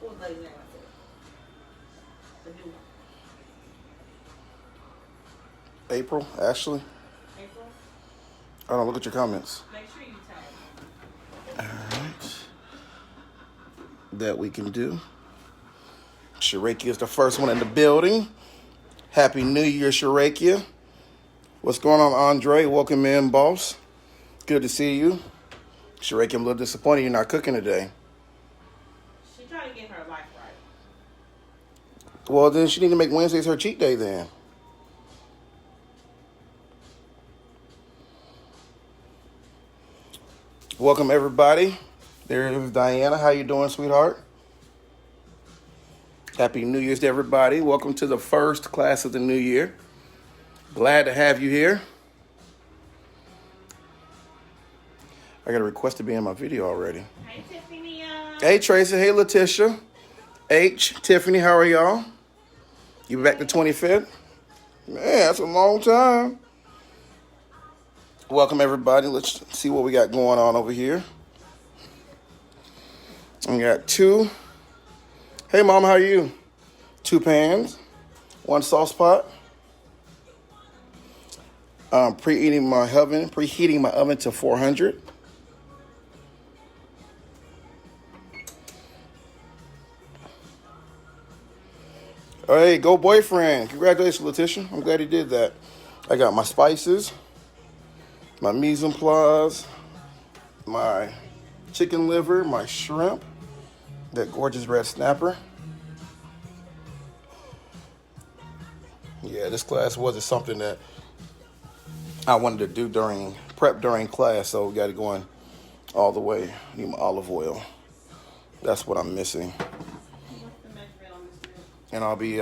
What was the lady's name I said? The new one. April, Ashley. April? I don't look at your comments. Make sure you tag. All right. That we can do. Sharakia is the first one in the building. Happy New Year, Sharakia. What's going on, Andre? Welcome in, boss. Good to see you. Sharakia, I'm a little disappointed you're not cooking today. She trying to get her life right. Well, then she need to make Wednesdays her cheat day then. Welcome, everybody. There is Diana. How you doing, sweetheart? Happy New Year's to everybody. Welcome to the first class of the new year. Glad to have you here. I got a request to be in my video already. Hey, Tiffany. Hey, Tracy. Hey, Letitia. H, Tiffany, how are y'all? You back the 25th? Man, that's a long time. Welcome, everybody. Let's see what we got going on over here. We got two. Hey, Mom, how are you? 2 pans, 1 sauce pot. Preheating my oven to 400. Hey, go boyfriend. Congratulations, Letitia. I'm glad he did that. I got my spices, my mise en place, my chicken liver, my shrimp, that gorgeous red snapper. Yeah, this class wasn't something that I wanted to do during class, so we got it going all the way. Need my olive oil. That's what I'm missing. And I'll be 2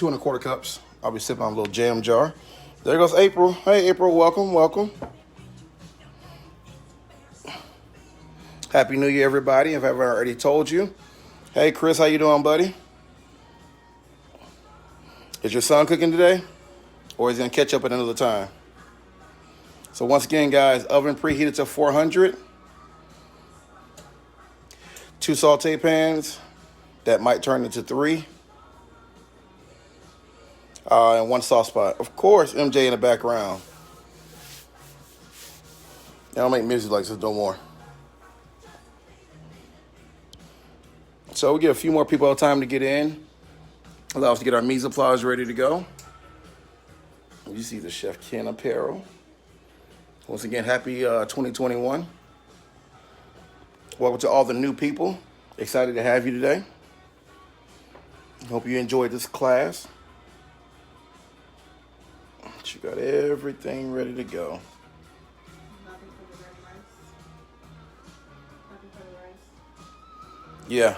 1/4 cups. I'll be sipping on a little jam jar. There goes April. Hey, April, welcome. Happy New Year, everybody, if I've already told you. Hey, Chris, how you doing, buddy? Is your son cooking today? Or is he going to catch up at another time? So once again, guys, oven preheated to 400. 2 saute pans. That might turn into 3. And 1 sauce pot. Of course, MJ in the background. I don't make music like this no more. So we give a few more people time to get in. Allow us to get our mise en place ready to go. You see the Chef Ken apparel. Once again, happy 2021. Welcome to all the new people. Excited to have you today. Hope you enjoyed this class. You got everything ready to go. Nothing for the red rice. Nothing for the rice. Yeah.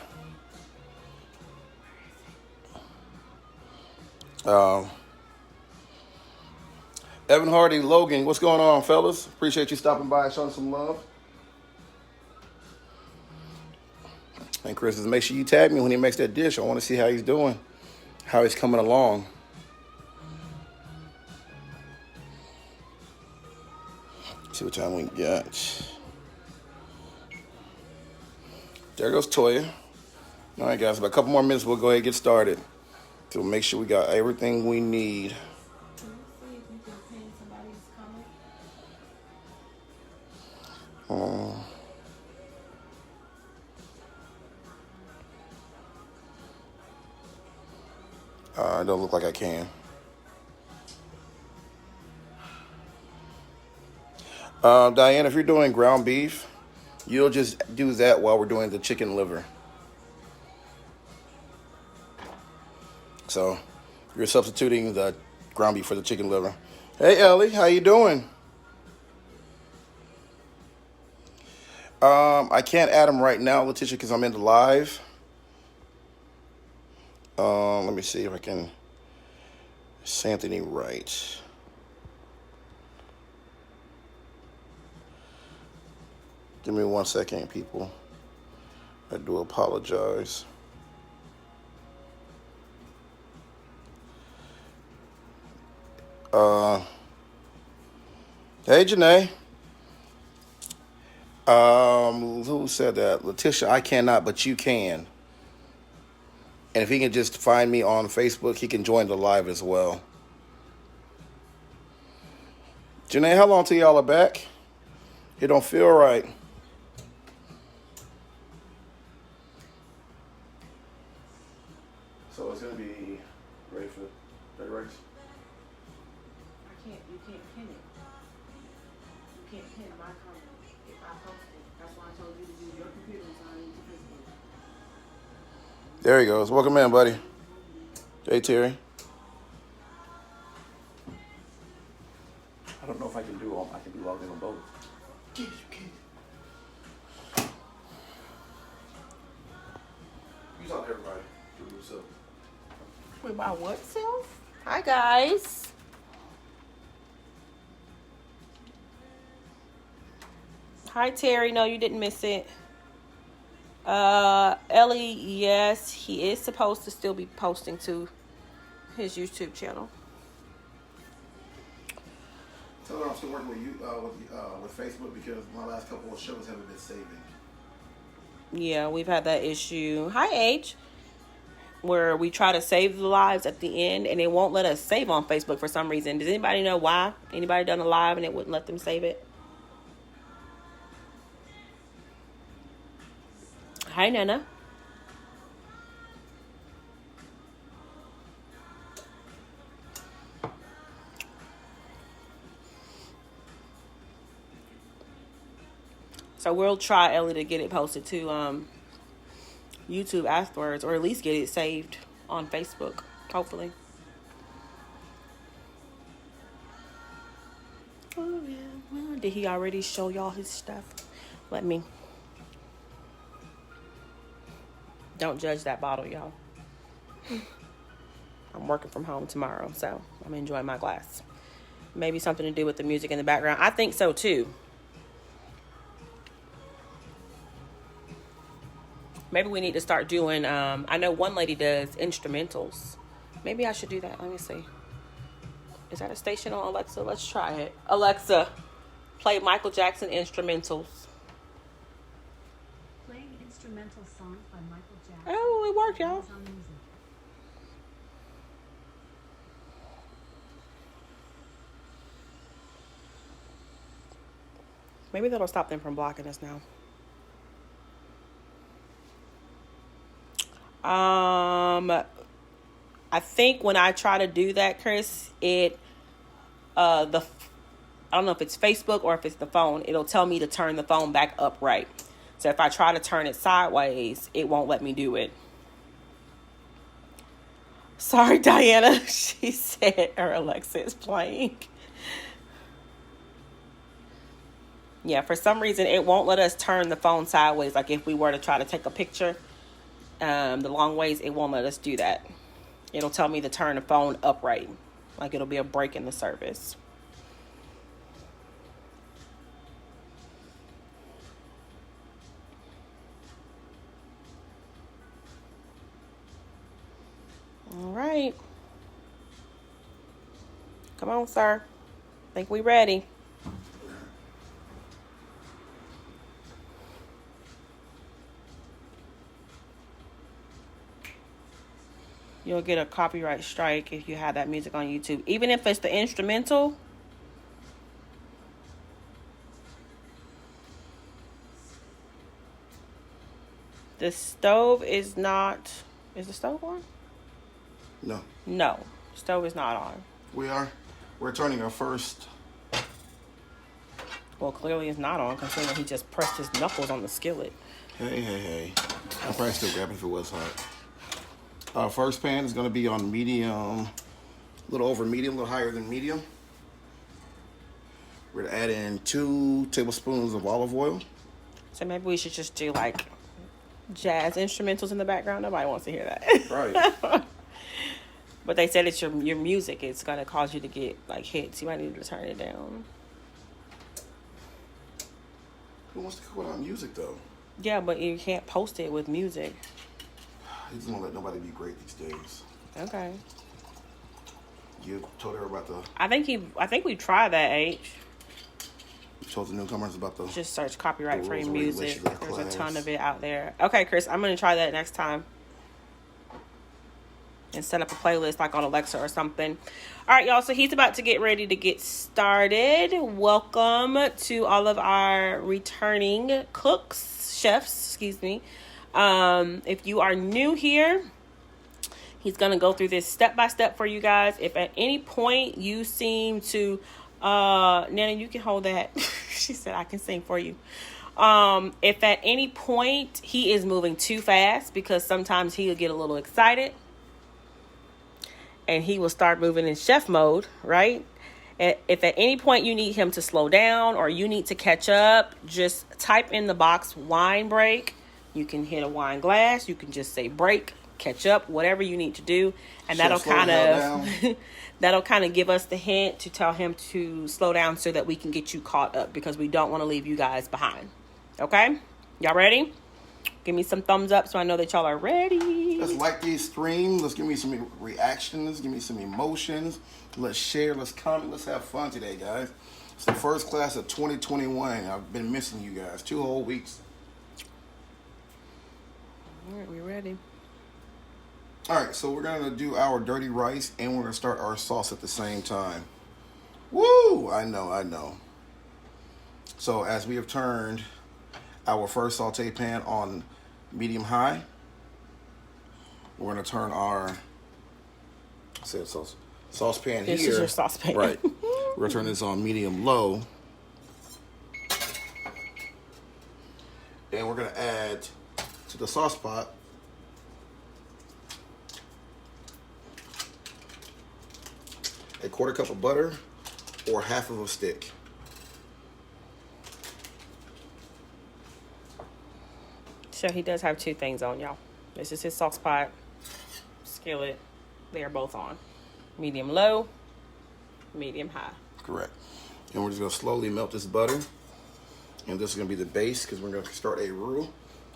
Evan Hardy, Logan, what's going on, fellas? Appreciate you stopping by and showing some love. And Chris, make sure you tag me when he makes that dish. I want to see how he's doing, how he's coming along. See what time we got. There goes Toya. All right, guys, about a couple more minutes, we'll go ahead and get started. So make sure we got everything we need. Can you see if you can pin somebody's comment? It don't look like I can. Diane, if you're doing ground beef, you'll just do that while we're doing the chicken liver. So you're substituting the ground beef for the chicken liver. Hey, Ellie, how you doing? I can't add them right now, Letitia, because I'm in the live. Let me see if I can say Anthony right. Give me 1 second, people. I do apologize. Hey, Janae. Who said that? Letitia, I cannot, but you can. And if he can just find me on Facebook, he can join the live as well. Janae, how long till y'all are back? It don't feel right. So it's gonna be ready for the race. You can't pin it. You can't pin my comment if I post it. That's why I told you to use your computer and sign into Facebook. There he goes. Welcome in, buddy. Hey, Terry. I don't know if I can do all. I can be logged in on both. Yes, you can. You talk to everybody. Do yourself. With my what self? Hi, guys. Hi, Terry. No, you didn't miss it. Ellie, yes, he is supposed to still be posting to his YouTube channel. Tell her I'm still working with you with Facebook because my last couple of shows haven't been saving. Yeah, we've had that issue. Hi, H. Where we try to save the lives at the end and it won't let us save on Facebook for some reason. Does anybody know why? Anybody done a live and it wouldn't let them save it? Hi, Nana. So we'll try, Ellie, to get it posted to YouTube afterwards, or at least get it saved on Facebook, hopefully. Oh, yeah. Well, did he already show y'all his stuff? Let me. Don't judge that bottle, y'all. I'm working from home tomorrow, so I'm enjoying my glass. Maybe something to do with the music in the background. I think so, too. Maybe we need to start doing, I know one lady does instrumentals. Maybe I should do that. Let me see. Is that a station on Alexa? Let's try it. Alexa, play Michael Jackson instrumentals. Playing instrumental songs by Michael Jackson. Oh, it worked, y'all. Maybe that'll stop them from blocking us now. I think when I try to do that, Chris, I don't know if it's Facebook or if it's the phone, it'll tell me to turn the phone back upright. So if I try to turn it sideways, it won't let me do it. Sorry, Diana. She said her Alexa is playing. Yeah, for some reason, it won't let us turn the phone sideways. Like if we were to try to take a picture, the long ways, it won't let us do that. It'll tell me to turn the phone upright. Like it'll be a break in the service. All right. Come on, sir. Think we ready. You'll get a copyright strike if you have that music on YouTube. Even if it's the instrumental. The stove is not... Is the stove on? No. No. Stove is not on. We're turning our first. Well, clearly it's not on, considering he just pressed his knuckles on the skillet. Hey. I'll probably still grab it if it was hot. Our first pan is going to be on medium, a little over medium, a little higher than medium. We're going to add in 2 tablespoons of olive oil. So maybe we should just do like jazz instrumentals in the background. Nobody wants to hear that. Right. But they said it's your music. It's going to cause you to get like hits. You might need to turn it down. Who wants to cook without music though? Yeah, but you can't post it with music. He doesn't want to let nobody be great these days. Okay. You told her about the... I think we tried that, H. Told the newcomers about the Just search copyright the free rules and music. regulations of the There's a class. ton of it out there. Okay, Chris, I'm gonna try that next time. And set up a playlist like on Alexa or something. All right, y'all. So he's about to get ready to get started. Welcome to all of our returning chefs, excuse me. If you are new here, he's going to go through this step by step for you guys. If at any point you seem to, Nana, you can hold that. She said, I can sing for you. If at any point he is moving too fast, because sometimes he'll get a little excited and he will start moving in chef mode, right? If at any point you need him to slow down or you need to catch up, just type in the box wine break. You can hit a wine glass. You can just say break, catch up, whatever you need to do. And that'll kind of give us the hint to tell him to slow down so that we can get you caught up, because we don't want to leave you guys behind. Okay? Y'all ready? Give me some thumbs up so I know that y'all are ready. Let's like these streams. Let's give me some reactions. Give me some emotions. Let's share. Let's comment. Let's have fun today, guys. It's the first class of 2021. I've been missing you guys 2 whole weeks. All right, we ready? All right, so we're going to do our dirty rice and we're going to start our sauce at the same time. Woo! I know. So as we have turned our first saute pan on medium high, we're going to turn our saucepan here. This is your saucepan. Right. We're going to turn this on medium low. And we're going to add to the sauce pot a 1/4 cup of butter or 1/2 of a stick. So he does have 2 things on, y'all. This is his sauce pot, skillet. They are both on. Medium low, medium high. Correct. And we're just going to slowly melt this butter. And this is going to be the base, because we're going to start a roux.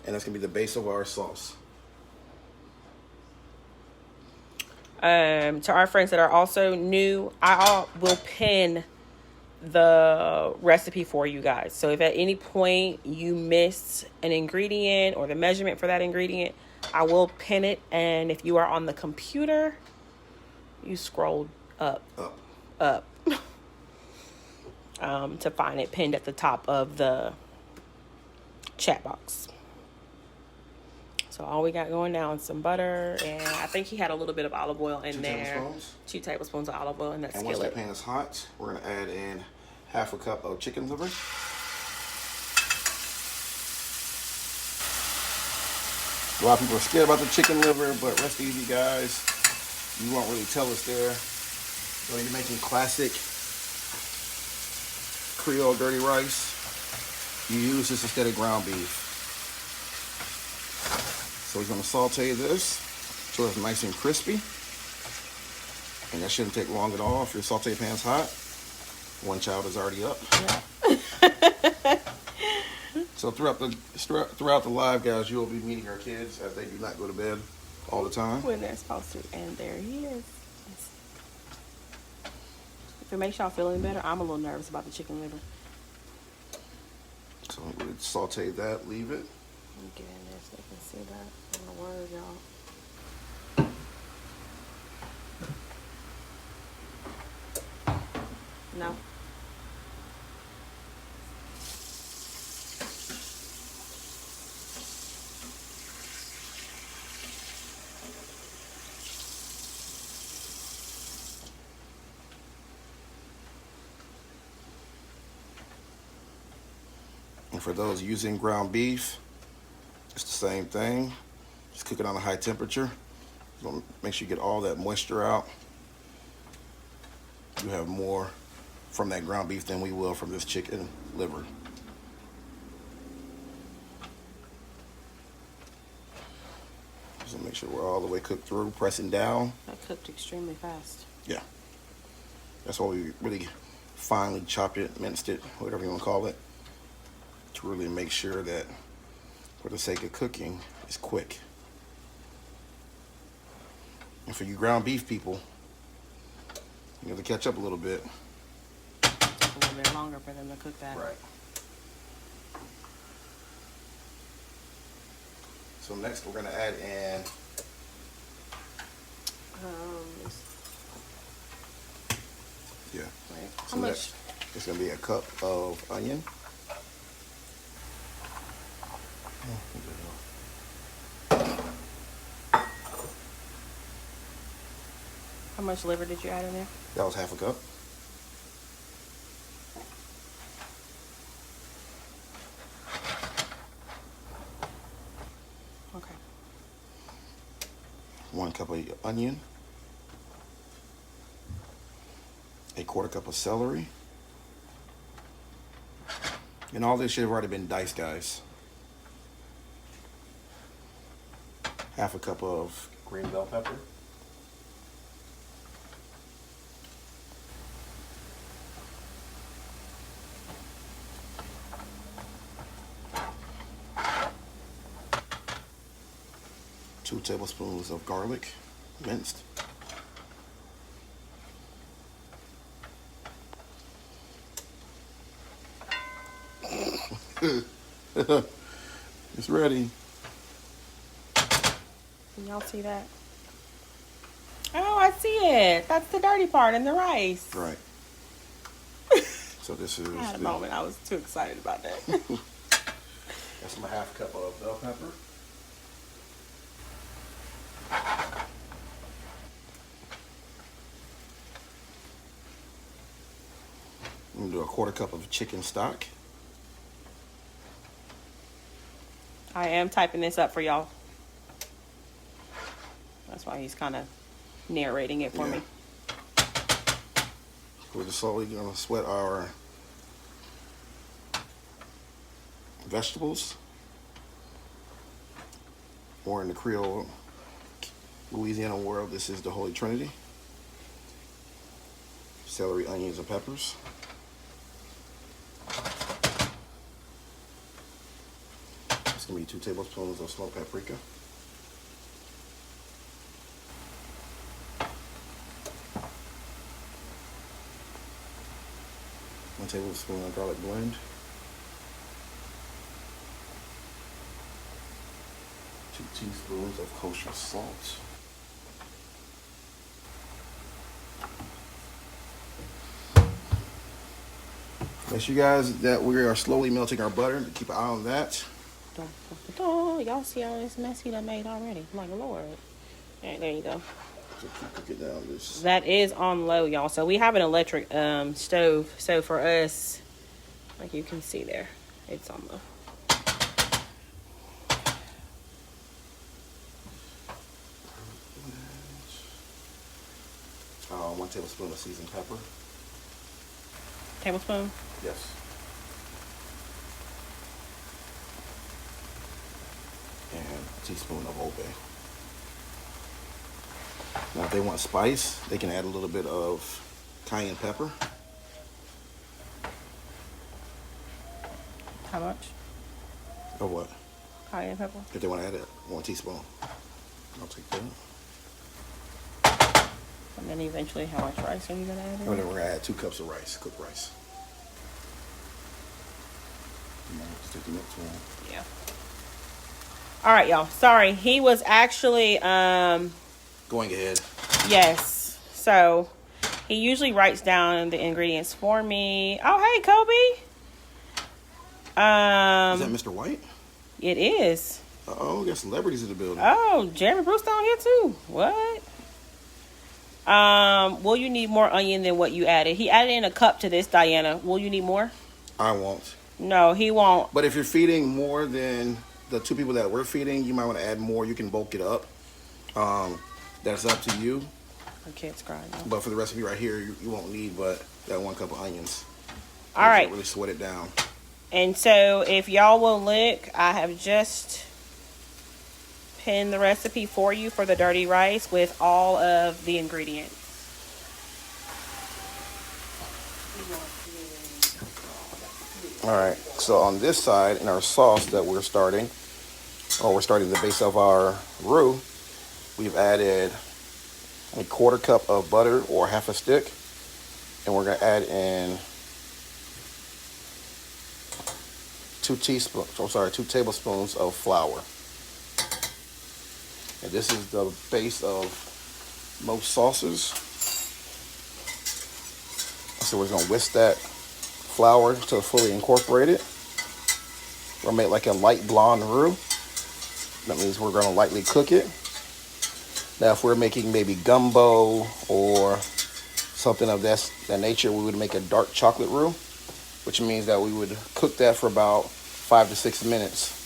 And that's going to be the base of our sauce. To our friends that are also new, I will pin the recipe for you guys. So if at any point you miss an ingredient or the measurement for that ingredient, I will pin it. And if you are on the computer, you scroll up to find it pinned at the top of the chat box. So all we got going now is some butter, and I think he had a little bit of olive oil in 2 there. tablespoons. 2 tablespoons of olive oil in that And skillet. once that pan is hot, we're going to add in 1/2 cup of chicken liver. A lot of people are scared about the chicken liver, but rest easy, guys. You won't really tell us there. When you're making classic Creole dirty rice, you use this instead of ground beef. So we're going to saute this so it's nice and crispy. And that shouldn't take long at all if your saute pan's hot. One child is already up. Yeah. So throughout the live, guys, you will be meeting our kids as they do not go to bed all the time. When they're supposed to. And there he is. If it makes y'all feel any better, I'm a little nervous about the chicken liver. So we'll saute that, leave it. Get in there so they can see that. In the word, y'all. No. And for those using ground beef, it's the same thing. Just cook it on a high temperature. Make sure you get all that moisture out. You have more from that ground beef than we will from this chicken liver. So make sure we're all the way cooked through, pressing down. That cooked extremely fast. Yeah. That's why we really finely chopped it, minced it, whatever you want to call it, to really make sure that, for the sake of cooking, it's quick. And for you ground beef people, you have to catch up a little bit. A little bit longer for them to cook that. Right. So next we're gonna add in yeah. Right. So How much? next it's gonna be a cup of onion. How much liver did you add in there? That was half a cup. Okay. 1 cup of onion. A 1/4 cup of celery. And all this should have already been diced, guys. Half a cup of green bell pepper. Two tablespoons of garlic, minced. It's ready. Can y'all see that? Oh, I see it. That's the dirty part in the rice. Right. So this is. I had a moment. I was too excited about that. That's my half cup of bell pepper. I'm gonna do a 1/4 cup of chicken stock. I am typing this up for y'all. That's why he's kind of narrating it for me. We're just slowly gonna sweat our vegetables. Or in the Creole Louisiana world, this is the Holy Trinity. Celery, onions, and peppers. It's gonna be 2 tablespoons of smoked paprika. One tablespoon of garlic blend. 2 teaspoons of kosher salt. Make sure you guys that we are slowly melting our butter to keep an eye on that. Y'all see how it's messy that made already? My Lord. All right, there you go. So keep cooking down this. That is on low, y'all. So we have an electric stove. So for us, like you can see there, it's on low. 1 tablespoon of seasoned pepper. Tablespoon? Yes. And a teaspoon of Old Bay. Now, if they want spice, they can add a little bit of cayenne pepper. How much? Or what? Cayenne pepper? If they want to add it, 1 teaspoon. I'll take that. And then eventually, how much rice are you gonna add in? And then we're gonna add 2 cups of rice, cooked rice. Let's take the next one. Yeah. All right, y'all. Sorry, he was actually Going ahead. yes. So he usually writes down the ingredients for me. Oh, hey, Kobe. Is that Mr. White? It is. Uh-oh, we got celebrities in the building. Oh, Jeremy Bruce down here too. What? Will you need more onion than what you added? He added in a cup to this, Diana. Will you need more? I won't. No, he won't. But if you're feeding more than the 2 people that we're feeding, you might want to add more. You can bulk it up. That's up to you. Our kids crying. But for the recipe right here, you won't need but that 1 cup of onions. All right. Really sweat it down. And so if y'all will look, I have just pinned the recipe for you for the dirty rice with all of the ingredients. All right. So on this side, in our sauce that we're starting the base of our roux, we've added a 1/4 cup of butter or half a stick. And we're going to add in 2 tablespoons of flour. And this is the base of most sauces. So we're going to whisk that flour to fully incorporate it. We're going to make like a light blonde roux. That means we're going to lightly cook it. Now, if we're making maybe gumbo or something of that nature, we would make a dark chocolate roux, which means that we would cook that for about 5 to 6 minutes.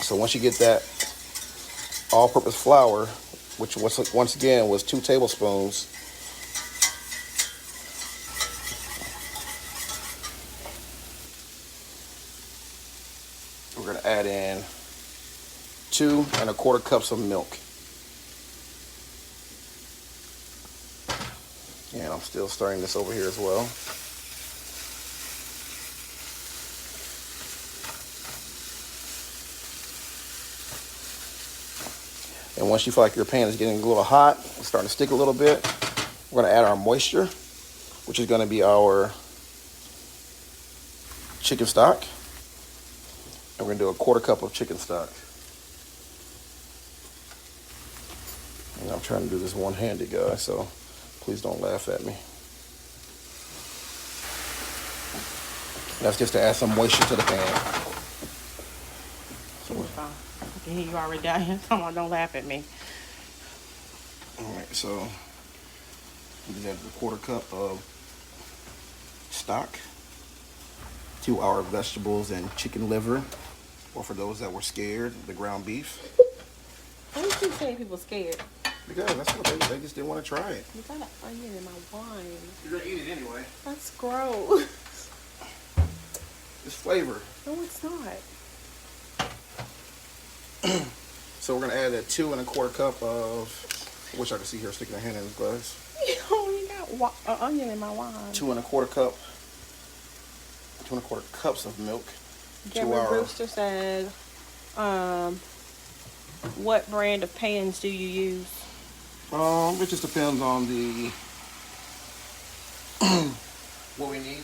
So once you get that all-purpose flour, which once again was 2 tablespoons, we're going to add in 2 1/4 cups of milk. And I'm still stirring this over here as well. And once you feel like your pan is getting a little hot, it's starting to stick a little bit, we're going to add our moisture, which is going to be our chicken stock. And we're going to do a 1/4 cup of chicken stock. And I'm trying to do this one-handed, guys, so please don't laugh at me. That's just to add some moisture to the pan. So I can hear you already down here. Come on, don't laugh at me. All right, so we add a 1/4 cup of stock, 2 our vegetables and chicken liver, or for those that were scared, the ground beef. Why do you keep saying people scared? Because that's what they just didn't want to try it. You got an onion in my wine. You're gonna eat it anyway. That's gross. It's flavor. No, it's not. So we're gonna add that 2 1/4 cup of. I wish I could see her sticking her hand in this glass. You only got an onion in my wine. 2 1/4 cup. 2 1/4 cups of milk. Jeremy Brewster said, what brand of pans do you use? It just depends on the what we need.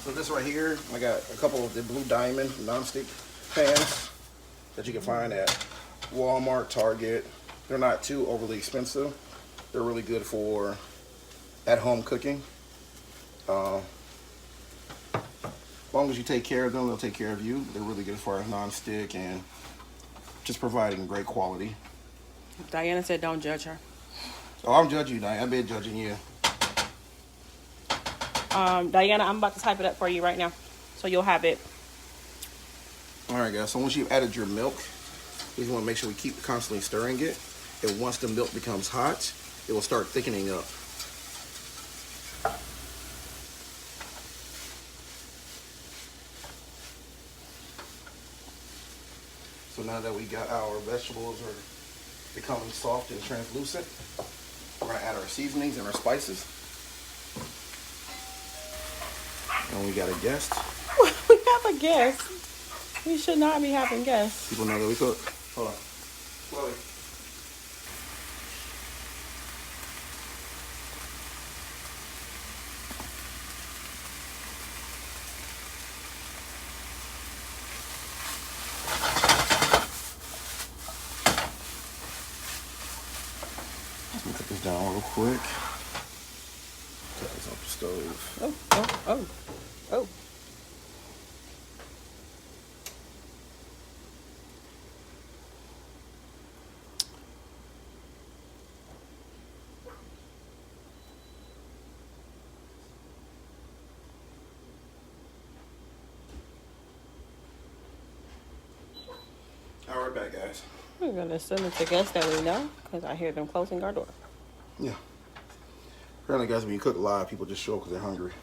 So this right here, I got a couple of the Blue Diamond nonstick pans that you can find at Walmart, Target. They're not too overly expensive. They're really good for at-home cooking. As long as you take care of them, they'll take care of you. They're really good as far as nonstick and just providing great quality. Diana said don't judge her. Oh, I'm judging you, Diana. I've been judging you. Diana, I'm about to type it up for you right now, so you'll have it. All right, guys. So once you've added your milk, we just want to make sure we keep constantly stirring it. And once the milk becomes hot, it will start thickening up. So now that we got our vegetables are becoming soft and translucent, we're going to add our seasonings and our spices. And we got a guest. We have a guest. We should not be having guests. People know that we cook. Hold on. Chloe. Let me cut this down real quick. Cut this off the stove. Oh. All right, back, guys. We're going to send it to guests that we know, because I hear them closing our door. Yeah. Apparently, guys, when you cook live, people just show up because they're hungry.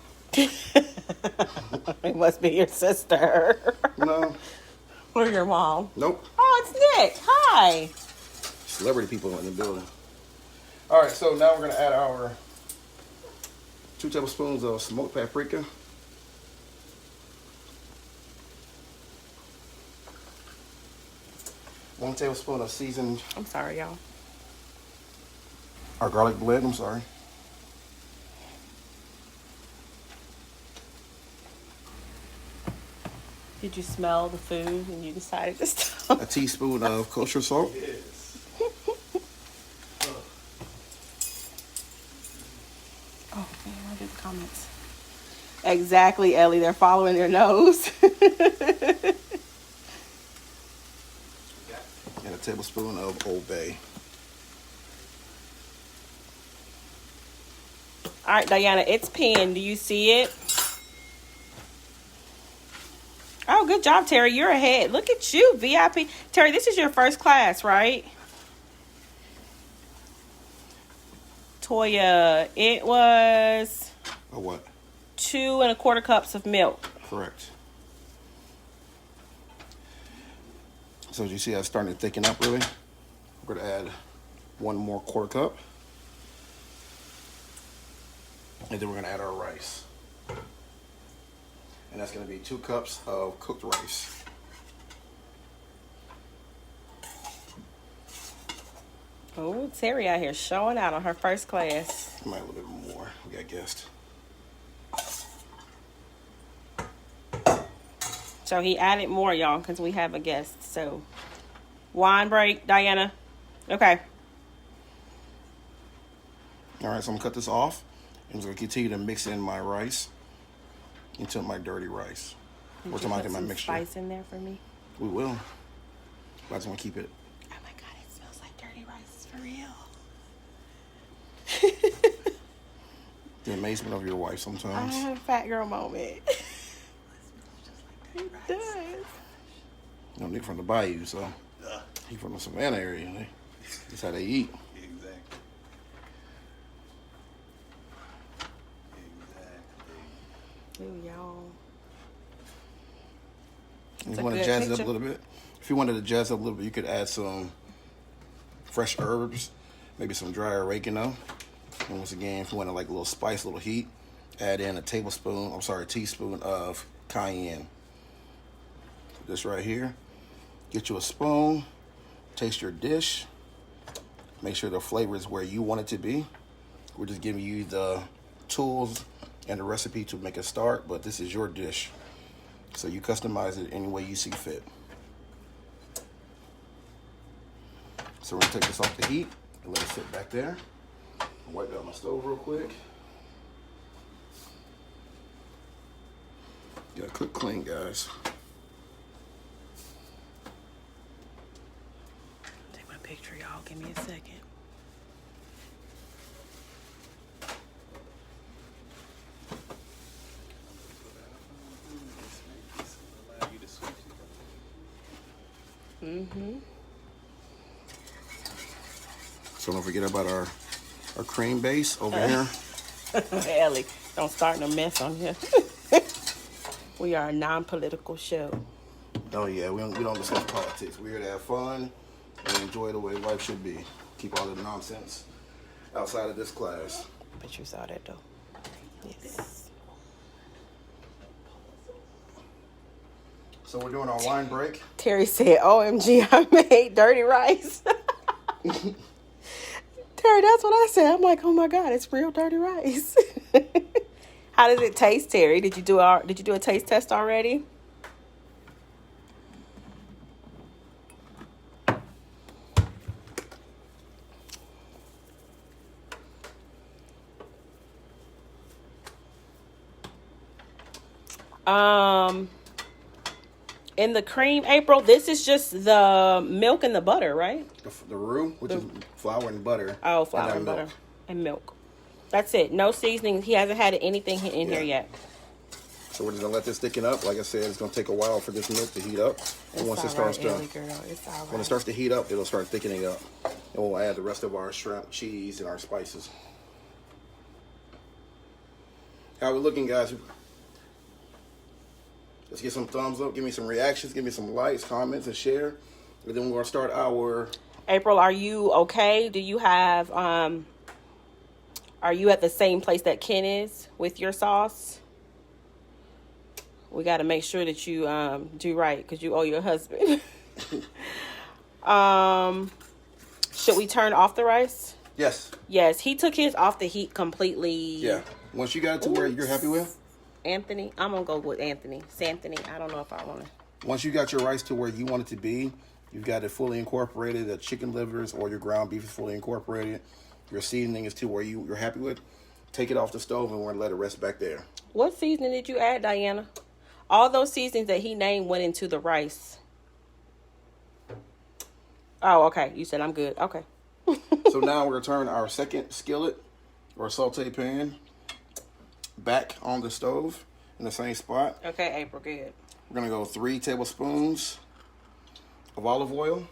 It must be your sister. No. Or your mom. Nope. Oh, it's Nick. Hi. Celebrity people in the building. All right, so now we're going to add our 2 tablespoons of smoked paprika. 1 tablespoon of seasoned. I'm sorry, y'all. Our garlic blend, I'm sorry. Did you smell the food and you decided to stop? A teaspoon of kosher salt. Oh, man, I did the comments. Exactly, Ellie. They're following their nose. And a tablespoon of Old Bay. All right, Diana, it's pinned. Do you see it? Oh, good job, Terry. You're ahead. Look at you, VIP. Terry, this is your first class, right? Toya, it was Or what? 2 1/4 cups of milk. Correct. So as you see, that's starting to thicken up really. We're gonna add 1 more 1/4 cup. And then we're gonna add our rice. And that's gonna be 2 cups of cooked rice. Oh, Terry out here showing out on her first class. Might a little bit more. We got guessed. So he added more, y'all, because we have a guest. So, wine break, Diana. Okay. All right, so I'm gonna cut this off. I'm just gonna continue to mix in my rice into my dirty rice. Did What's you my put some mixture? spice in there for me? We will. But I just want to keep it. Oh my God, it smells like dirty rice for real. The amazement of your wife I sometimes. had a fat girl moment. It does. You know, Nick from the Bayou, so he from the Savannah area. That's how they eat. Exactly. Ooh, y'all. If a you want to good jazz it up a picture. little bit, if you wanted to jazz it up a little bit, you could add some fresh herbs, maybe some dry oregano. And once again, if you want to like a little spice, a little heat, add in a teaspoon of cayenne. This right here. Get you a spoon, taste your dish, make sure the flavor is where you want it to be. We're just giving you the tools and the recipe to make a start, but this is your dish. So you customize it any way you see fit. So we're gonna take this off the heat and let it sit back there. Wipe down my stove real quick. You gotta cook clean, guys. Take my picture, y'all. Give me a second. Mm-hmm. So don't forget about our cream base over here. Ellie, don't start no mess on here. We are a non-political show. Oh yeah, we don't discuss politics. We're here to have fun and enjoy the way life should be. Keep all the nonsense outside of this class. Bet you saw that though. Yes. So we're doing our wine break. Terry said, OMG, I made dirty rice. Terry, that's what I said. I'm like, oh my God, it's real dirty rice. How does it taste, Terry? Did you do a taste test already? In the cream, April, this is just the milk and the butter, right? The roux, which is flour and butter. Oh, flour then and butter milk. and milk. That's it. No seasoning. He hasn't had anything in here yet. So we're just gonna let this thicken up. Like I said, it's gonna take a while for this milk to heat up. And once it starts to, when it starts to heat up, it'll start thickening up. And we'll add the rest of our shrimp, cheese, and our spices. How we looking, guys? Let's get some thumbs up. Give me some reactions. Give me some likes, comments, and share. And then we're gonna start our. April, are you okay? Do you have are you at the same place that Ken is with your sauce? We got to make sure that you do right because you owe your husband. Should we turn off the rice? Yes. Yes, he took his off the heat completely. Yeah. Once you got it to where you're happy with, Anthony. I'm gonna go with Anthony. Santhony. I don't know if I want to. Once you got your rice to where you want it to be, you've got it fully incorporated. The chicken livers or your ground beef is fully incorporated. Your seasoning is to where you're happy with. Take it off the stove and we're gonna let it rest back there. What seasoning did you add, Diana? All those seasonings that he named went into the rice. Oh, okay. You said I'm good. Okay. So now we're gonna turn our second skillet or saute pan back on the stove in the same spot. Okay, April, good. We're gonna go 3 tablespoons of olive oil.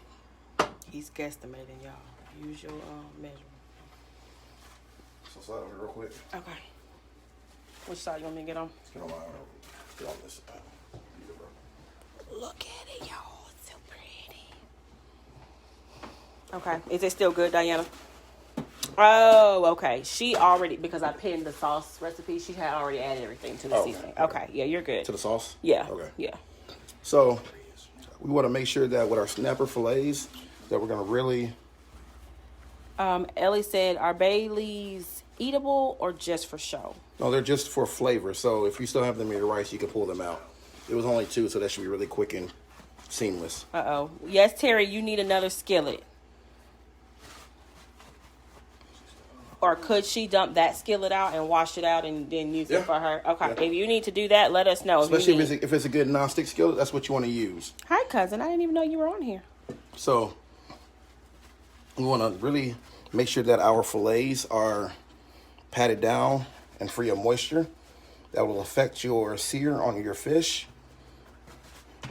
He's guesstimating, y'all. Use your measurement. So slide over real quick. Okay. Which side you want me to get on? Get on this side. Look at it, y'all. It's so pretty. Okay. Is it still good, Diana? Oh, okay. She already, because I pinned the sauce recipe, she had already added everything to the seasoning. Okay. Yeah, you're good. To the sauce? Yeah. Okay. Yeah. So we want to make sure that with our snapper fillets that we're going to really... Ellie said, are Baileys eatable or just for show? No, they're just for flavor. So if you still have them in your rice, you can pull them out. It was only 2, so that should be really quick and seamless. Uh-oh. Yes, Terry, you need another skillet. Or could she dump that skillet out and wash it out and then use it for her? Okay. Yeah. If you need to do that, let us know. Especially if it's a good nonstick skillet, that's what you want to use. Hi, cousin. I didn't even know you were on here. So we want to really make sure that our fillets are patted down and free of moisture. That will affect your sear on your fish.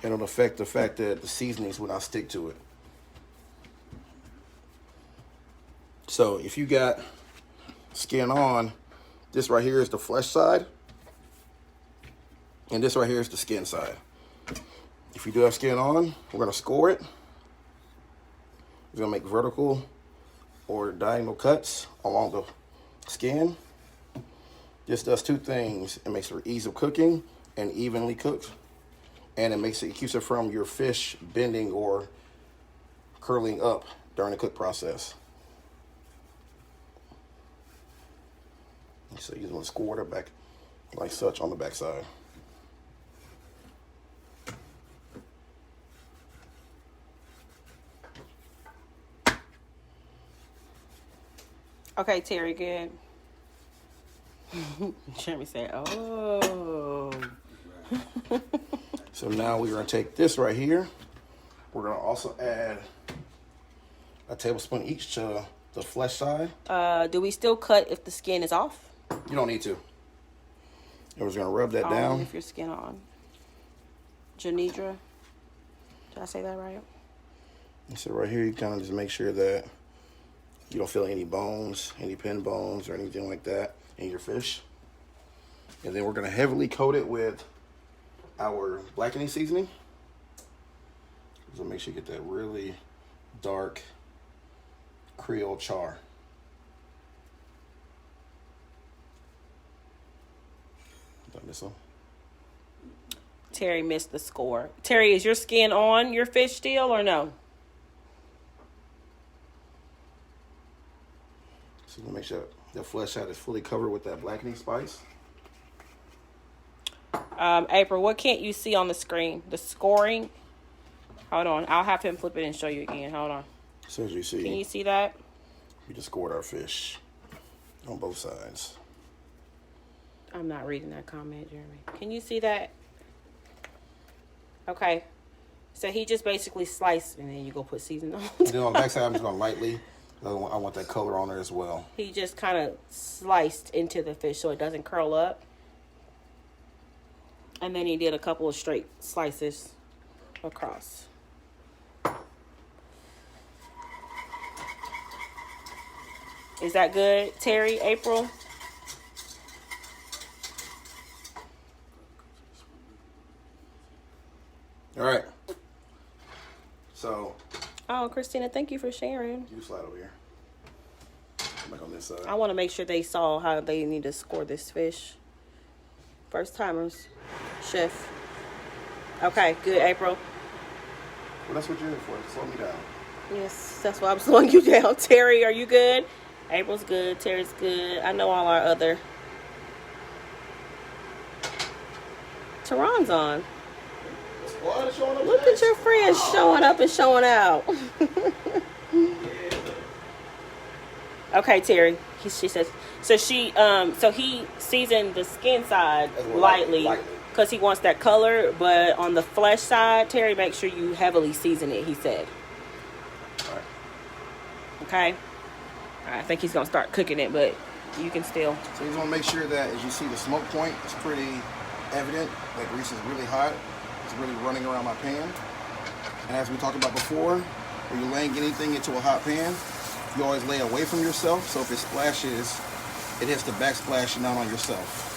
And it'll affect the fact that the seasonings will not stick to it. So if you got skin on, this right here is the flesh side. And this right here is the skin side. If you do have skin on, we're going to score it. We're going to make vertical or diagonal cuts along the skin. This does 2 things. It makes it ease of cooking and evenly cooked. And it keeps it from your fish bending or curling up during the cook process. So you want to score it back like such on the back side. Okay, Terry, good. Jeremy said, oh. So now we're going to take this right here. We're going to also add a tablespoon each to the flesh side. Do we still cut if the skin is off? You don't need to. We're just going to rub that down. If your skin on. Janidra. Did I say that right? So right here, you kind of just make sure that you don't feel any bones, any pin bones or anything like that in your fish. And then we're going to heavily coat it with our blackening seasoning. So make sure you get that really dark Creole char. Did I miss some? Terry missed the score. Terry, is your skin on your fish still or no? So make sure the flesh side is fully covered with that blackening spice. April, what can't you see on the screen? The scoring. Hold on. I'll have him flip it and show you again. Hold on. So as you see. Can you see that? We just scored our fish on both sides. I'm not reading that comment, Jeremy. Can you see that? Okay. So he just basically sliced and then you go put seasoning on. And then on the back side, I'm just going to lightly. I want that color on there as well. He just kind of sliced into the fish so it doesn't curl up. And then he did a couple of straight slices across. Is that good, Terry, April? All right. So. Oh, Christina, thank you for sharing. You slide over here. Back on this side. I want to make sure they saw how they need to score this fish. First timers, chef. Okay, good, April. Well, that's what you're here for. Slow me down. Yes, that's why I'm slowing you down. Terry, are you good? April's good. Terry's good. I know all our other. Teron's on. Squad is showing up Look today? at your friends showing up and showing out. Okay, Terry. She says so. So he seasoned the skin side lightly because he wants that color, but on the flesh side, Terry, make sure you heavily season it. He said. All right. Okay. I think he's gonna start cooking it, but you can still. So you just want to make sure that as you see the smoke point, it's pretty evident that grease is really hot. It's really running around my pan. And as we talked about before, when you're laying anything into a hot pan, you always lay away from yourself. So if it splashes, it hits the backsplash and not on yourself.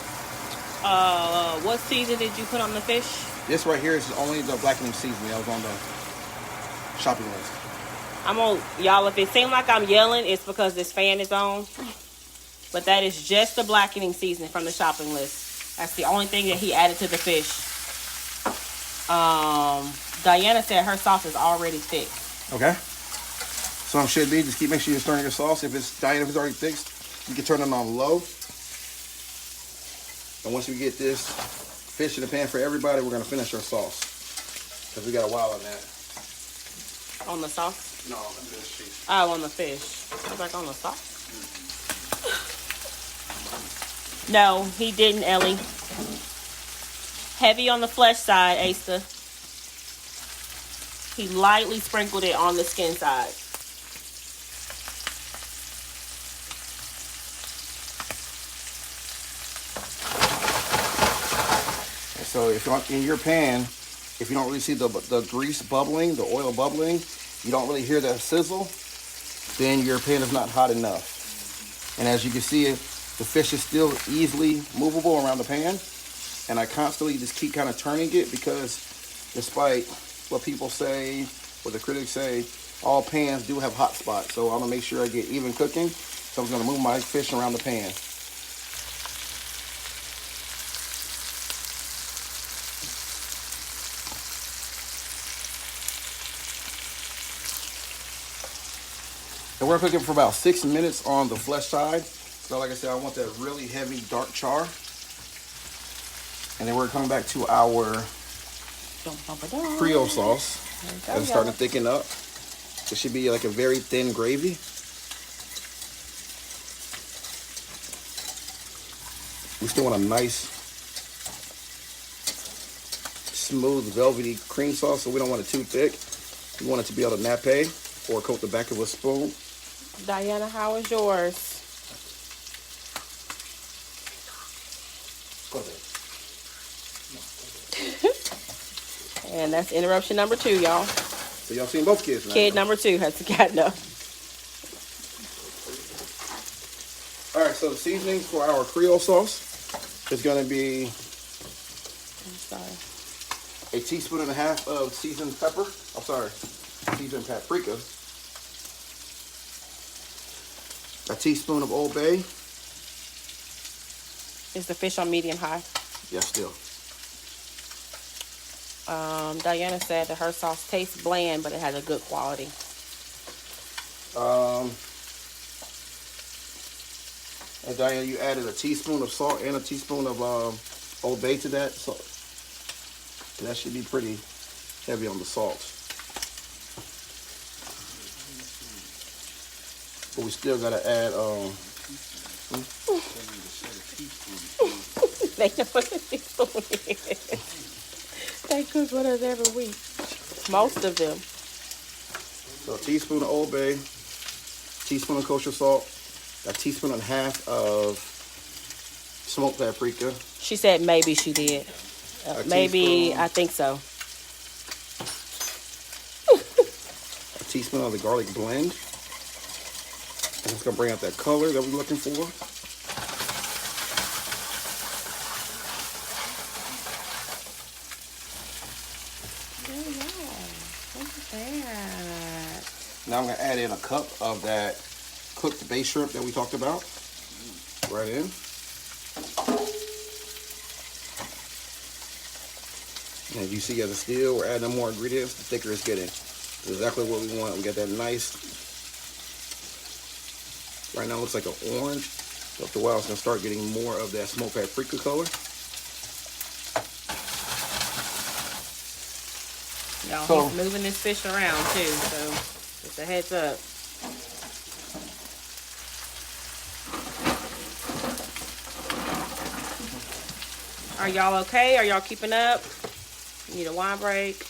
What season did you put on the fish? This right here is only the blackening seasoning that was on the shopping list. Y'all, if it seems like I'm yelling, it's because this fan is on. But that is just the blackening seasoning from the shopping list. That's the only thing that he added to the fish. Diana said her sauce is already thick. Okay. Some should be. Just make sure you're stirring your sauce. If it's already fixed, you can turn it on low. And once we get this fish in the pan for everybody, we're gonna finish our sauce because we got a while on that. On the sauce? No, on the fish. Oh, on the fish. I was like, on the sauce? No, he didn't, Ellie. Heavy on the flesh side, Asa. He lightly sprinkled it on the skin side. So if you're in your pan, if you don't really see the grease bubbling, the oil bubbling, you don't really hear that sizzle, then your pan is not hot enough. And as you can see, the fish is still easily movable around the pan. And I constantly just keep kind of turning it because despite what people say, what the critics say, all pans do have hot spots. So I'm gonna make sure I get even cooking. So I'm gonna move my fish around the pan. And we're cooking for about 6 minutes on the flesh side. So like I said, I want that really heavy dark char. And then we're coming back to our Creole sauce. That's starting to thicken up. It should be like a very thin gravy. We still want a nice, smooth, velvety cream sauce, so we don't want it too thick. We want it to be able to nappe or coat the back of a spoon. Diana, how is yours? And that's interruption number 2, y'all. So y'all seen both kids now? Kid number 2 has gotten up. All right, so the seasoning for our Creole sauce is going to be a teaspoon and a half of seasoned pepper. Seasoned paprika. A teaspoon of Old Bay. Is the fish on medium high? Yes, still. Diana said that her sauce tastes bland, but it has a good quality. And Diana, you added a teaspoon of salt and a teaspoon of Old Bay to that. So that should be pretty heavy on the salt. But we still gotta add They know what a teaspoon is. They cook with us every week. Most of them. So a teaspoon of Old Bay, teaspoon of kosher salt, a teaspoon and a half of smoked paprika. She said maybe she did. Maybe, I think so. A teaspoon of the garlic blend. And it's gonna bring out that color that we're looking for. Now I'm gonna add in a cup of that cooked bay shrimp that we talked about. Right in. And you see as it's still, we're adding more ingredients, the thicker it's getting. That's exactly what we want. We got that nice, right now it looks like an orange. After a while it's gonna start getting more of that smoked paprika color. Y'all, So- he's moving this fish around too, so just a heads up. Are y'all okay? Are y'all keeping up? Need a wine break?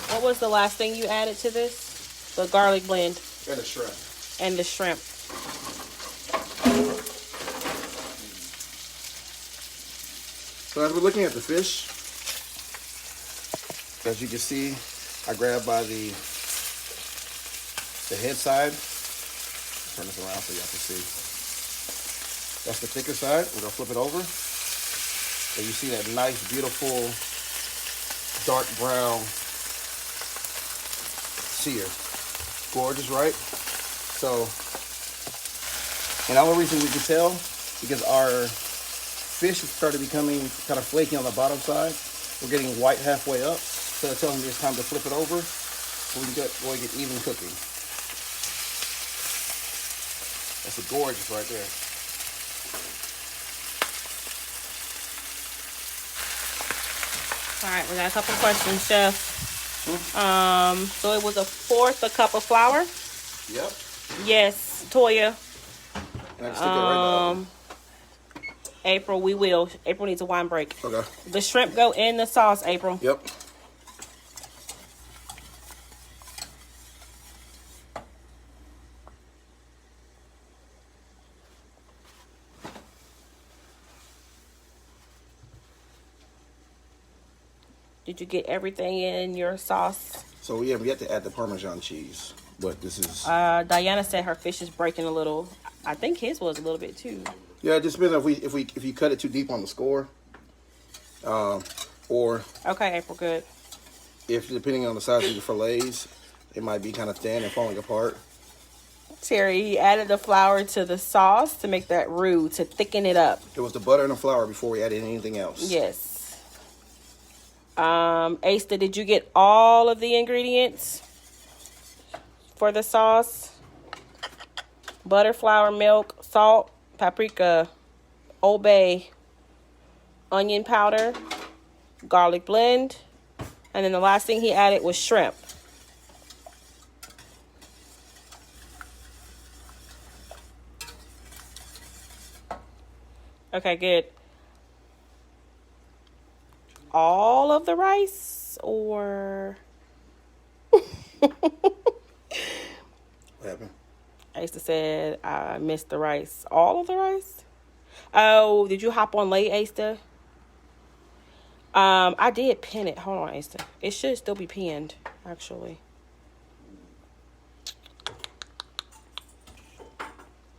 What was the last thing you added to this? The garlic blend And the shrimp. and the shrimp. So as we're looking at the fish, as you can see, I grabbed by the head side. Turn this around so y'all can see. That's the thicker side. We're gonna flip it over. So you see that nice, beautiful, dark brown sear. Gorgeous, right? So, and the only reason we can tell, because our fish is starting becoming kind of flaky on the bottom side. We're getting white halfway up. So it tells me it's time to flip it over. So we can get even cooking. That's a gorgeous right there. All right, we got a couple questions, Chef. So it was a fourth a cup of flour? Yep. Yes, Toya. And I just stick it right in the oven. April, we will. April needs a wine break. Okay. The shrimp go in the sauce, April. Yep. Did you get everything in your sauce? So we have yet to add the Parmesan cheese, but this is Diana said her fish is breaking a little. I think his was a little bit too. yeah. It just depends if you cut it too deep on the score, or Okay, April, good. if depending on the size of your fillets, it might be kind of thin and falling apart. Terry, he added the flour to the sauce to make that roux, to thicken it up. It was the butter and the flour before we added anything else. Yes. Asta, did you get all of the ingredients for the sauce? Butter, flour, milk, salt, paprika, Old Bay, onion powder, garlic blend, and then the last thing he added was shrimp. Okay, good. All of the rice or What happened? Asa said I missed the rice. All of the rice? Oh, did you hop on late, Asa? I did pin it. Hold on, Asa. It should still be pinned, actually.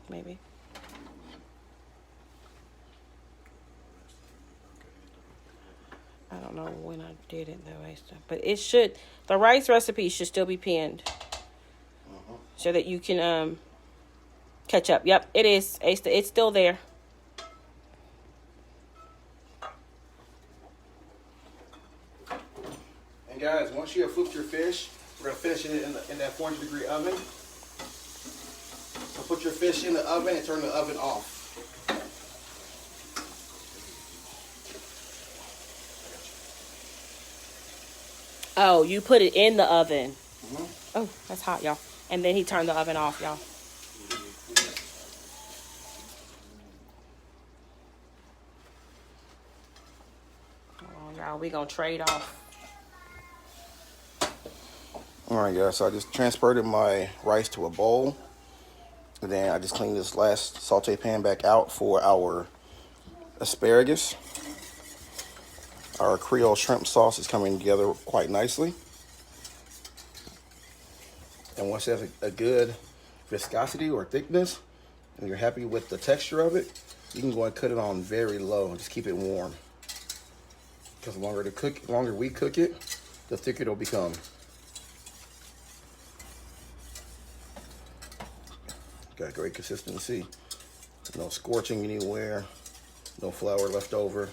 Maybe. I don't know when I did it though, Asa. But it should, the rice recipe should still be pinned. So that you can catch up. Yep, it is, Asa. It's still there. And guys, once you have flipped your fish, we're gonna finish it in that 400-degree oven. So put your fish in the oven and turn the oven off. Oh, you put it in the oven. Oh, that's hot, y'all. And then he turned the oven off, y'all. Hold on, y'all. We gonna trade off. All right, guys. So I just transported my rice to a bowl, and then I just cleaned this last saute pan back out for our asparagus. Our Creole shrimp sauce is coming together quite nicely. And once it has a good viscosity or thickness, and you're happy with the texture of it, you can go and cut it on very low and just keep it warm. Because the longer we cook it, the thicker it'll become. Got great consistency. No scorching anywhere. No flour left over.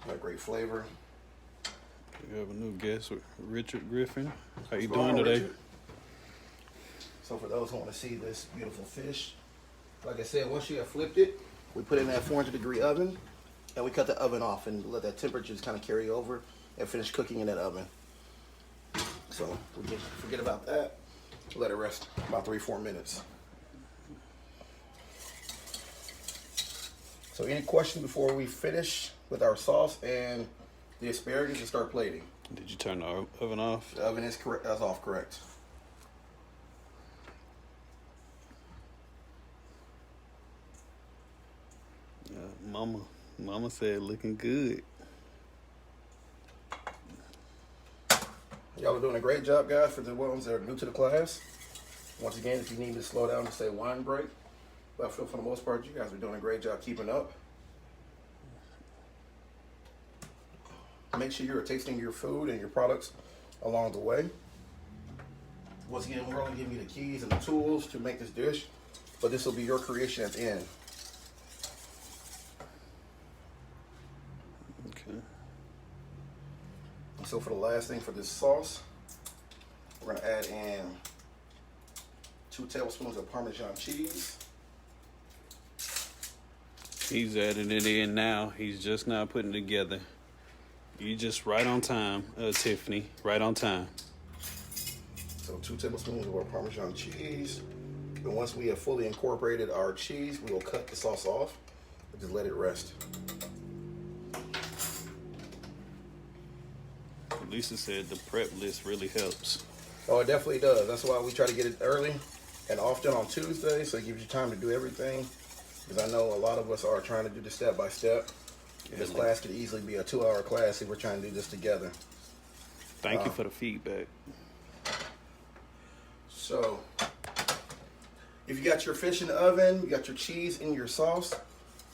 Got great flavor. We have a new guest, Richard Griffin. How you What's going doing on, today? Richard? So for those who want to see this beautiful fish, like I said, once you have flipped it, we put it in that 400-degree oven, and we cut the oven off and let that temperature just kind of carry over and finish cooking in that oven. So we can forget about that. Let it rest about 3-4 minutes. So any questions before we finish with our sauce and the asparagus and start plating? Did you turn the oven off? The oven is correct. That's off, correct. Mama said looking good. Y'all are doing a great job, guys, for the ones that are new to the class. Once again, if you need to slow down to say wine break, but I feel for the most part, you guys are doing a great job keeping up. Make sure you're tasting your food and your products along the way. Once again, we're only giving you the keys and the tools to make this dish, but this will be your creation at the end. Okay. And so for the last thing for this sauce, we're gonna add in 2 tablespoons of Parmesan cheese. He's adding it in now. He's just now putting it together. You just right on time, Tiffany. Right on time. So 2 tablespoons of our Parmesan cheese. And once we have fully incorporated our cheese, we will cut the sauce off and just let it rest. Lisa said the prep list really helps. Oh, it definitely does. That's why we try to get it early and often on Tuesday, so it gives you time to do everything. Because I know a lot of us are trying to do this step by step. This class could easily be a 2-hour class if we're trying to do this together. Thank you for the feedback. So, if you got your fish in the oven, you got your cheese in your sauce,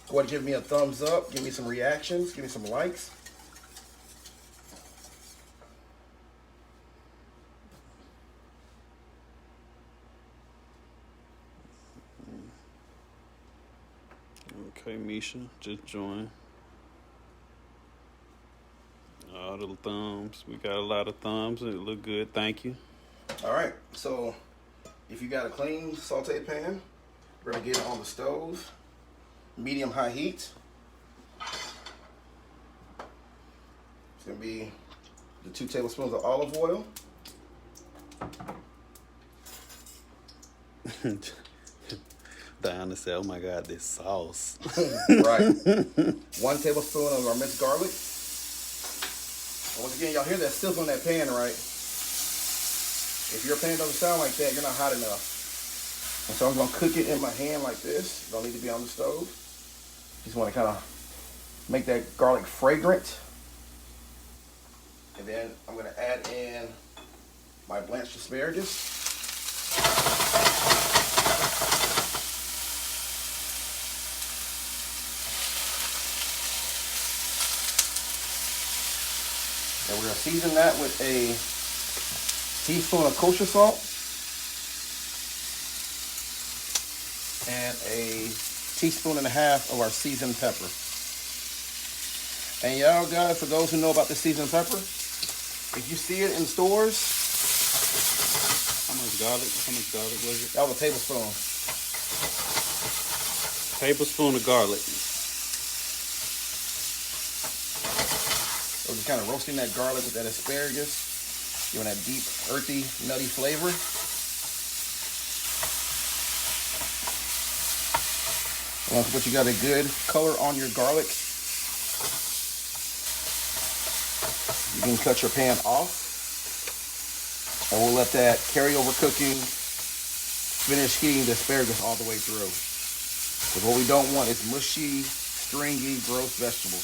go ahead and give me a thumbs up, give me some reactions, give me some likes. Okay, Misha, just join. All the thumbs. We got a lot of thumbs. It look good. Thank you. All right, so if you got a clean saute pan, we're gonna get it on the stove, medium-high heat. It's gonna be the 2 tablespoons of olive oil. Diana said, "Oh my God, this sauce." Right. 1 tablespoon of our minced garlic. And once again, y'all hear that sizzle in that pan, right? If your pan doesn't sound like that, you're not hot enough. And so I'm gonna cook it in my hand like this. Don't need to be on the stove. Just wanna kind of make that garlic fragrant. And then I'm gonna add in my blanched asparagus. And we're gonna season that with a teaspoon of kosher salt and a teaspoon and a half of our seasoned pepper. And y'all guys, for those who know about the seasoned pepper, if you see it in stores, How much garlic? How much garlic was it? that was a tablespoon. Tablespoon of garlic. So just kind of roasting that garlic with that asparagus, giving that deep, earthy, nutty flavor. Once you got a good color on your garlic, you can cut your pan off. And we'll let that carry over cooking, finish heating the asparagus all the way through. Because what we don't want is mushy, stringy, gross vegetables.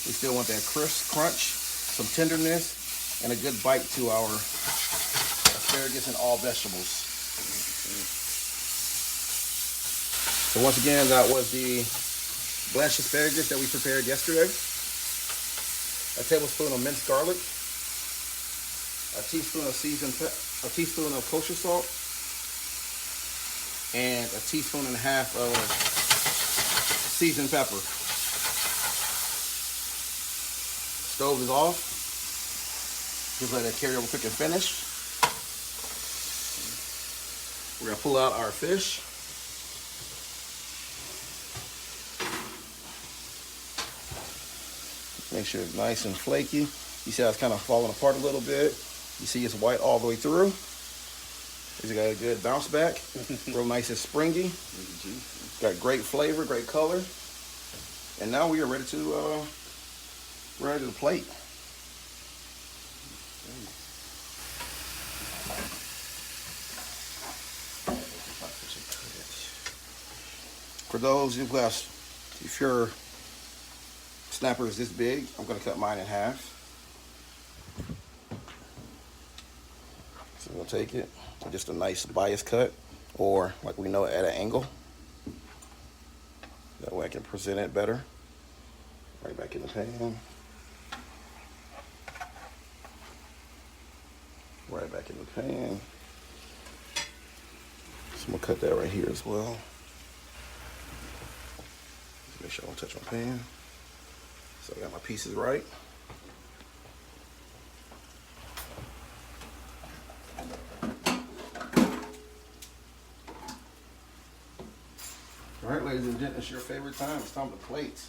We still want that crisp crunch, some tenderness, and a good bite to our asparagus and all vegetables. So once again, that was the blanched asparagus that we prepared yesterday. A tablespoon of minced garlic, a teaspoon of a teaspoon of kosher salt, and a teaspoon and a half of seasoned pepper. Stove is off. Just let it carry over quick and finish. We're gonna pull out our fish. Make sure it's nice and flaky. You see how it's kind of falling apart a little bit. You see it's white all the way through. It's got a good bounce back. Real nice and springy. Got great flavor, great color. And now we are ready to plate. For those who have, if your snapper is this big, I'm going to cut mine in half. So we'll take it, just a nice bias cut, or like we know, at an angle. That way I can present it better. Right back in the pan. Right back in the pan. So I'm gonna cut that right here as well. Just make sure I don't touch my pan. So I got my pieces right. All right, ladies and gentlemen, it's your favorite time. It's time to plate,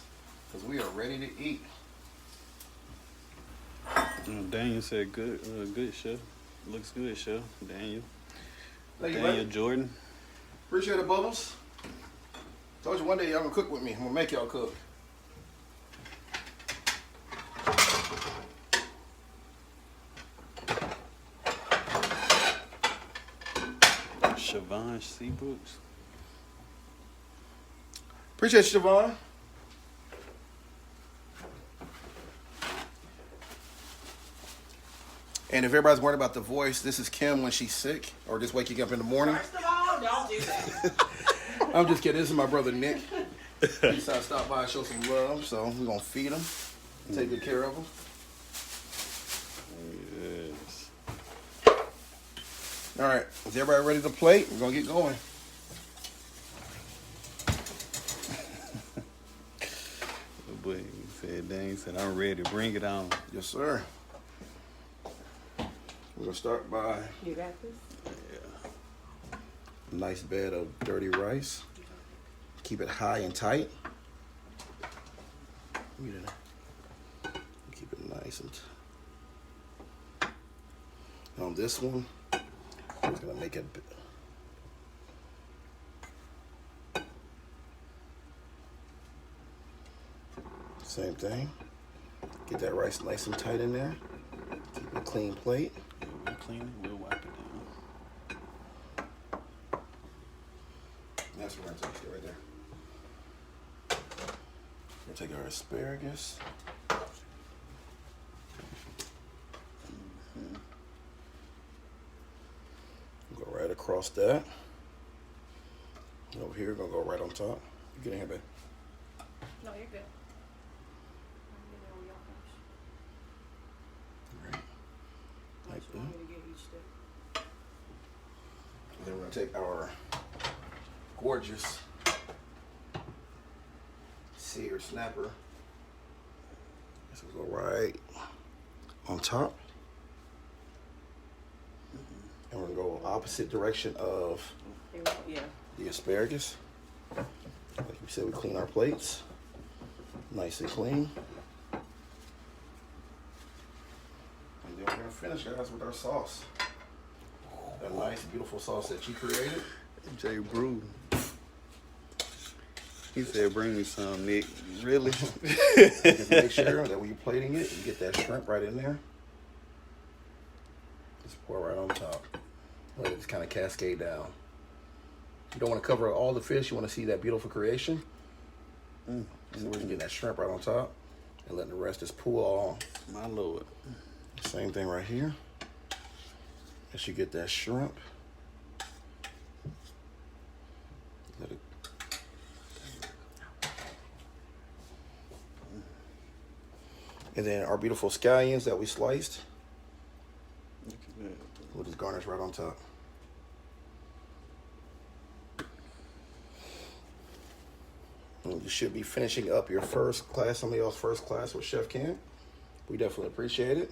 because we are ready to eat. Daniel said good, good chef. Looks good, chef. Daniel. Thank you, Daniel buddy. Jordan. Appreciate it, Bubbles. Told you one day y'all gonna cook with me. I'm gonna make y'all cook. Siobhan Seabrooks. Appreciate you, Siobhan. And if everybody's worried about the voice, this is Kim when she's sick or just waking up in the morning. First of all, don't do that. I'm just kidding. This is my brother Nick. He decided to stop by and show some love, so we're gonna feed him, take good care of him. Yes. All right, is everybody ready to plate? We're gonna get going. But he said, Daniel said, I'm ready. Bring it on. Yes, sir. We're gonna start by You got this? Yeah. a nice bed of dirty rice. Keep it high and tight. Keep it nice and tight. On this one, I'm just gonna make it. Same thing. Get that rice nice and tight in there. Keep a clean plate. Yeah, we'll clean it. We'll wipe it down. That's what we're gonna take right there. We're gonna take our asparagus. Go right across that. Over here, gonna go right on top. You get in here, babe. No, you're good. Right. Like that. And then we're gonna take our gorgeous sear snapper. This will go right on top. And we're gonna go opposite direction of Yeah. the asparagus. Like we said, we clean our plates. Nice and clean. And then we're gonna finish, guys, with our sauce. That nice, beautiful sauce that you created. Jay Brew. He said, bring me some, Nick. Really? Just make sure that when you're plating it, you get that shrimp right in there. Just pour right on top. Let it just kind of cascade down. You don't want to cover all the fish. You want to see that beautiful creation. So we're going to get that shrimp right on top and let the rest just pool all on. My Lord. Same thing right here. As you get that shrimp. Let it. And then our beautiful scallions that we sliced. Look at that. We'll just garnish right on top. And you should be finishing up your first class, some of y'all's first class with Chef Ken. We definitely appreciate it.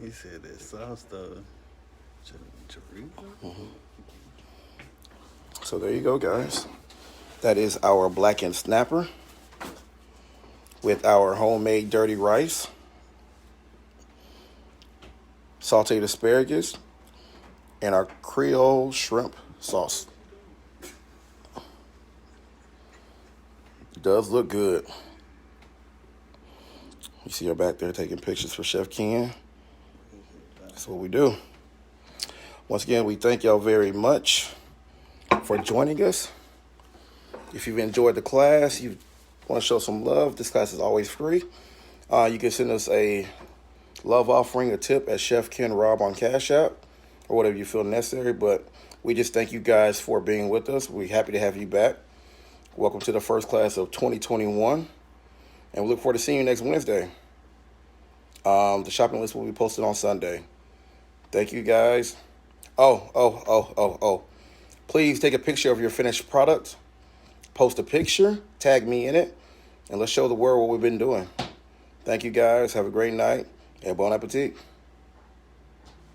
He said that sauce, though. Chorizo? So there you go, guys. That is our blackened snapper with our homemade dirty rice. sauteed asparagus, and our Creole shrimp sauce. It does look good. You see her back there taking pictures for Chef Ken. That's what we do. Once again, we thank y'all very much for joining us. If you've enjoyed the class, you want to show some love, this class is always free. You can send us a love offering, a tip at Chef Ken Rob on Cash App, or whatever you feel necessary. But we just thank you guys for being with us. We're happy to have you back. Welcome to the first class of 2021. And we look forward to seeing you next Wednesday. The shopping list will be posted on Sunday. Thank you guys. Oh. Please take a picture of your finished product. Post a picture, tag me in it, and let's show the world what we've been doing. Thank you guys. Have a great night, and bon appetit.